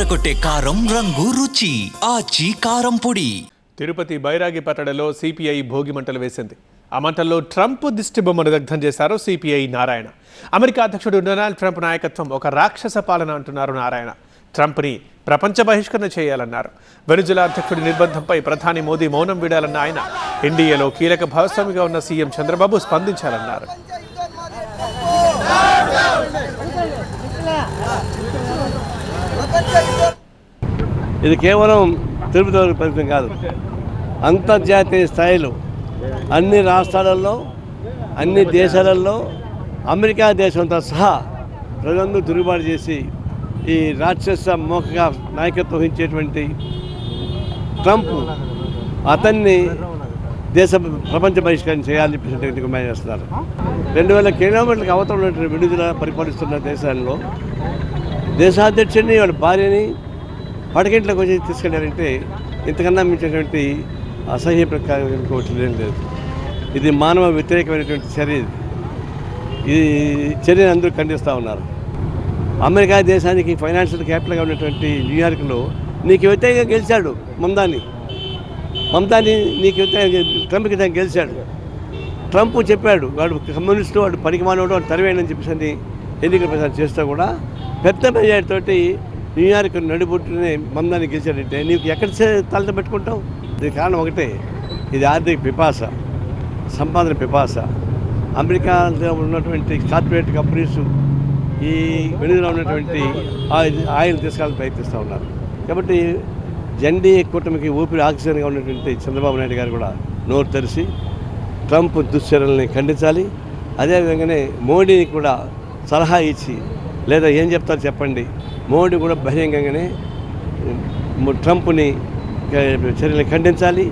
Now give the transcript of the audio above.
అదరగొట్టే కారం రంగు రుచి ఆచి కారం పొడి. తిరుపతి బైరాగి పట్టణంలో సిపిఐ భోగి మంటలు వేసింది. ఆ మంటల్లో ట్రంప్ దిష్టిబొమ్మను దగ్ధం చేశారు సిపిఐ నారాయణ. అమెరికా అధ్యక్షుడు డొనాల్డ్ ట్రంప్ నాయకత్వం ఒక రాక్షస పాలన అంటున్నారు నారాయణ. ట్రంప్ని ప్రపంచ బహిష్కరణ చేయాలన్నారు. వెనుజులా అధ్యక్షుడి నిర్బంధంపై ప్రధాని మోదీ మౌనం వీడాలన్న ఆయన ఎన్డీఏలో కీలక భాగస్వామిగా ఉన్న సీఎం చంద్రబాబు స్పందించాలన్నారు. ఇది కేవలం తిరుపతి వరకు పరిమితం కాదు, అంతర్జాతీయ స్థాయిలో అన్ని రాష్ట్రాలలో, అన్ని దేశాలలో, అమెరికా దేశంతో సహా ప్రజలందరూ తిరుగుబాటు చేసి ఈ రాక్షస మోకగా నాయకత్వం వహించేటువంటి ట్రంప్ అతన్ని ప్రపంచ బహిష్కరణ చేయాలని చెప్పేసి డిమాండ్ చేస్తున్నారు. 2000 కిలోమీటర్లకు అవతల ఉన్నటువంటి వెనుజులా పరిపాలిస్తున్న దేశాల్లో దేశాధ్యక్షుడిని వాళ్ళ భార్యని పడకెంట్లోకి వచ్చి తీసుకెళ్ళారంటే ఇంతకన్నా మించినటువంటి అసహ్య ప్రకారం లేదు. ఇది మానవ వ్యతిరేకమైనటువంటి చర్య. ఈ చర్యను అందరూ ఖండిస్తూ ఉన్నారు. అమెరికా దేశానికి ఫైనాన్షియల్ క్యాపిటల్గా ఉన్నటువంటి న్యూయార్క్లో నీకు వ్యతిరేకంగా గెలిచాడు మమతాని నీకు వ్యతిరేకంగా ట్రంప్కి దాన్ని గెలిచాడు. ట్రంప్ చెప్పాడు వాడు కమ్యూనిస్టు, వాడు పనికి మానవుడు, వాడు తరివేయడని చెప్పేసి ఎన్నికల ప్రచారం చేస్తూ కూడా పెద్ద మెజారిటీతోటి న్యూయార్క్ నడిబొట్టునే మమతాని గెలిచాడంటే నీకు ఎక్కడ తలత పెట్టుకుంటావు? దీనికి కారణం ఒకటే, ఇది ఆర్థిక పిపాస, సంపాదన పిపాస. అమెరికాలో ఉన్నటువంటి కార్పొరేట్ కంపెనీస్ ఈ వెనుకలో ఉన్నటువంటి ఆయిల్ తీసుకెళ్ళాలని ప్రయత్నిస్తూ ఉన్నారు. కాబట్టి ఎన్డీఏ కూటమికి ఊపిరి ఆక్సిజన్గా ఉన్నటువంటి చంద్రబాబు నాయుడు గారు కూడా నోరు తెరిచి ట్రంప్ దుశ్చర్యల్ని ఖండించాలి. అదేవిధంగానే మోడీని కూడా సలహా ఇచ్చి, లేదా ఏం చెప్తారో చెప్పండి, మోడీ కూడా బహిరంగంగానే ట్రంప్ని చర్యలు ఖండించాలి.